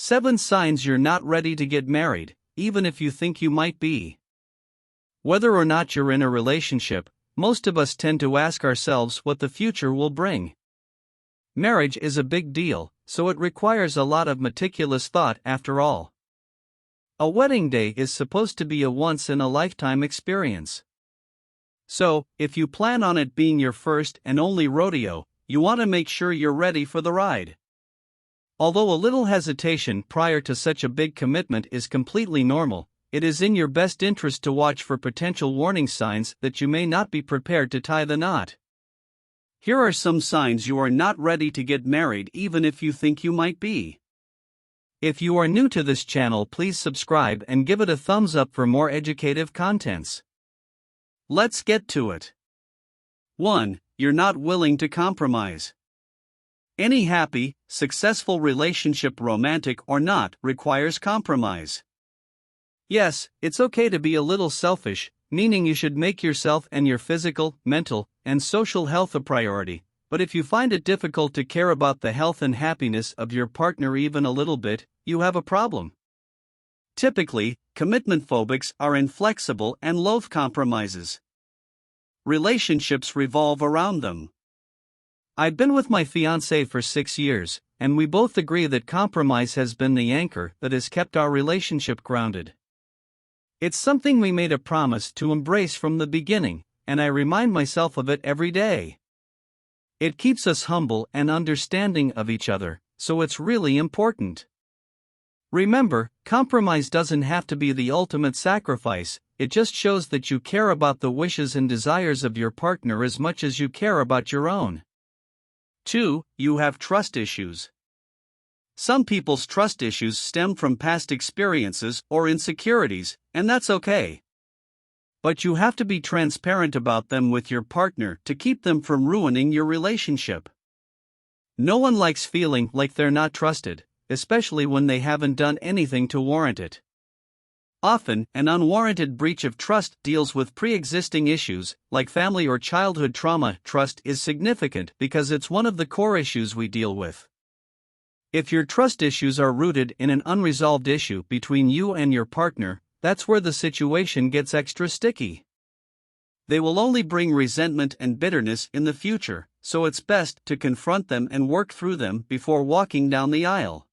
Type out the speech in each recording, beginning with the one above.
7 signs you're not ready to get married, even if you think you might be. Whether or not you're in a relationship, most of us tend to ask ourselves what the future will bring. Marriage is a big deal, so it requires a lot of meticulous thought after all. A wedding day is supposed to be a once-in-a-lifetime experience. So, if you plan on it being your first and only rodeo, you want to make sure you're ready for the ride. Although a little hesitation prior to such a big commitment is completely normal, it is in your best interest to watch for potential warning signs that you may not be prepared to tie the knot. Here are some signs you are not ready to get married even if you think you might be. If you are new to this channel, please subscribe and give it a thumbs up for more educative contents. Let's get to it. 1. You're not willing to compromise. Any happy, successful relationship, romantic or not, requires compromise. Yes, it's okay to be a little selfish, meaning you should make yourself and your physical, mental, and social health a priority, but if you find it difficult to care about the health and happiness of your partner even a little bit, you have a problem. Typically, commitment phobics are inflexible and loathe compromises. Relationships revolve around them. I've been with my fiancée for 6 years, and we both agree that compromise has been the anchor that has kept our relationship grounded. It's something we made a promise to embrace from the beginning, and I remind myself of it every day. It keeps us humble and understanding of each other, so it's really important. Remember, compromise doesn't have to be the ultimate sacrifice, it just shows that you care about the wishes and desires of your partner as much as you care about your own. 2. You have trust issues. Some people's trust issues stem from past experiences or insecurities, and that's okay. But you have to be transparent about them with your partner to keep them from ruining your relationship. No one likes feeling like they're not trusted, especially when they haven't done anything to warrant it. Often, an unwarranted breach of trust deals with pre-existing issues, like family or childhood trauma. Trust is significant because it's one of the core issues we deal with. If your trust issues are rooted in an unresolved issue between you and your partner, that's where the situation gets extra sticky. They will only bring resentment and bitterness in the future, so it's best to confront them and work through them before walking down the aisle.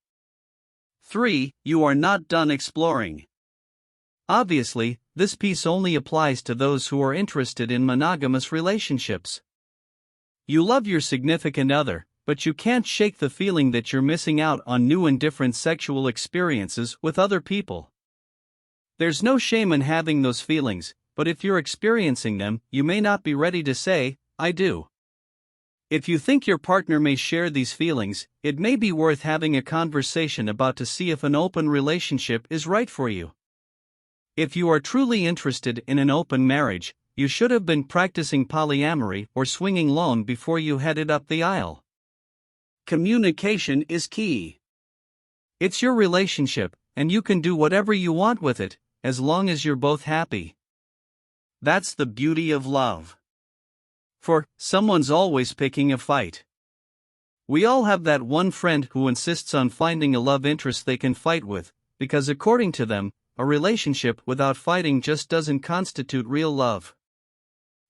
3. You are not done exploring. Obviously, this piece only applies to those who are interested in monogamous relationships. You love your significant other, but you can't shake the feeling that you're missing out on new and different sexual experiences with other people. There's no shame in having those feelings, but if you're experiencing them, you may not be ready to say, "I do." If you think your partner may share these feelings, it may be worth having a conversation about to see if an open relationship is right for you. If you are truly interested in an open marriage, you should have been practicing polyamory or swinging long before you headed up the aisle. Communication is key. It's your relationship, and you can do whatever you want with it, as long as you're both happy. That's the beauty of love. Someone's always picking a fight. We all have that one friend who insists on finding a love interest they can fight with, because according to them, a relationship without fighting just doesn't constitute real love.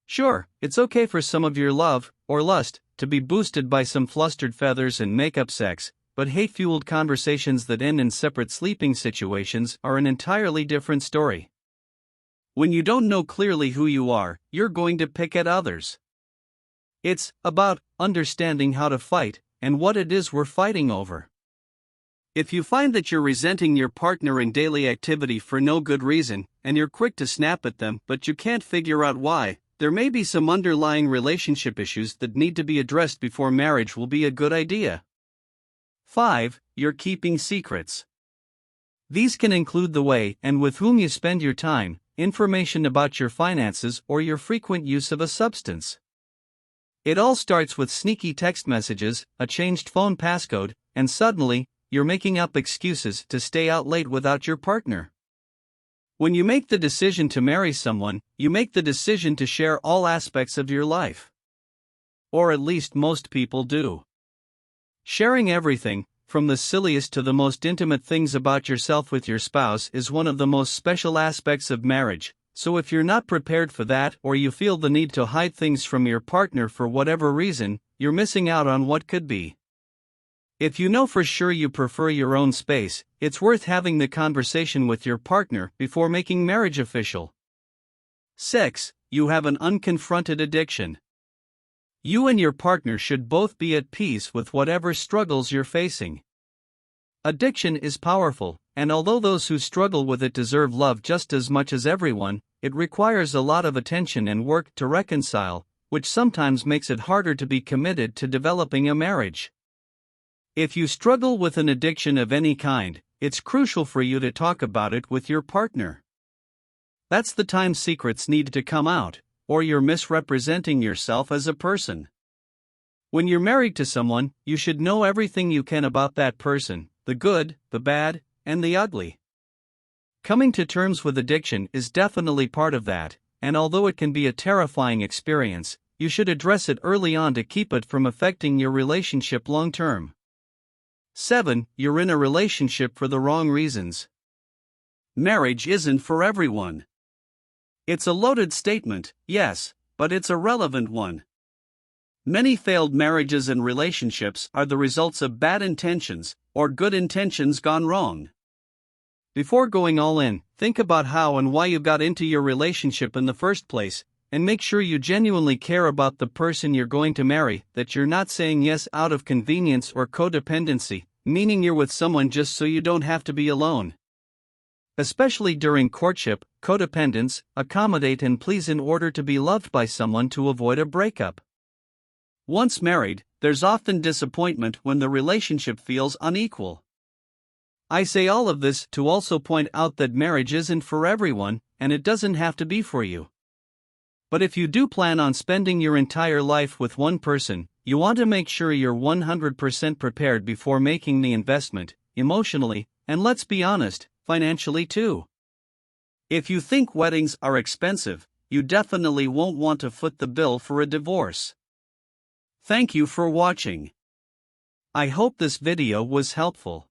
Sure, it's okay for some of your love, or lust, to be boosted by some flustered feathers and makeup sex, but hate-fueled conversations that end in separate sleeping situations are an entirely different story. When you don't know clearly who you are, you're going to pick at others. It's about understanding how to fight, and what it is we're fighting over. If you find that you're resenting your partner in daily activity for no good reason, and you're quick to snap at them but you can't figure out why, there may be some underlying relationship issues that need to be addressed before marriage will be a good idea. 5. You're keeping secrets. These can include the way and with whom you spend your time, information about your finances, or your frequent use of a substance. It all starts with sneaky text messages, a changed phone passcode, and suddenly, you're making up excuses to stay out late without your partner. When you make the decision to marry someone, you make the decision to share all aspects of your life. Or at least most people do. Sharing everything, from the silliest to the most intimate things about yourself with your spouse is one of the most special aspects of marriage, so if you're not prepared for that or you feel the need to hide things from your partner for whatever reason, you're missing out on what could be. If you know for sure you prefer your own space, it's worth having the conversation with your partner before making marriage official. 6. You have an unconfronted addiction. You and your partner should both be at peace with whatever struggles you're facing. Addiction is powerful, and although those who struggle with it deserve love just as much as everyone, it requires a lot of attention and work to reconcile, which sometimes makes it harder to be committed to developing a marriage. If you struggle with an addiction of any kind, it's crucial for you to talk about it with your partner. That's the time secrets need to come out, or you're misrepresenting yourself as a person. When you're married to someone, you should know everything you can about that person, the good, the bad, and the ugly. Coming to terms with addiction is definitely part of that, and although it can be a terrifying experience, you should address it early on to keep it from affecting your relationship long term. 7. You're in a relationship for the wrong reasons. Marriage isn't for everyone. It's a loaded statement, yes, but it's a relevant one. Many failed marriages and relationships are the results of bad intentions, or good intentions gone wrong. Before going all in, think about how and why you got into your relationship in the first place, and make sure you genuinely care about the person you're going to marry, that you're not saying yes out of convenience or codependency, meaning you're with someone just so you don't have to be alone. Especially during courtship, codependents accommodate and please in order to be loved by someone to avoid a breakup. Once married, there's often disappointment when the relationship feels unequal. I say all of this to also point out that marriage isn't for everyone, and it doesn't have to be for you. But if you do plan on spending your entire life with one person, you want to make sure you're 100% prepared before making the investment, emotionally, and let's be honest, financially too. If you think weddings are expensive, you definitely won't want to foot the bill for a divorce. Thank you for watching. I hope this video was helpful.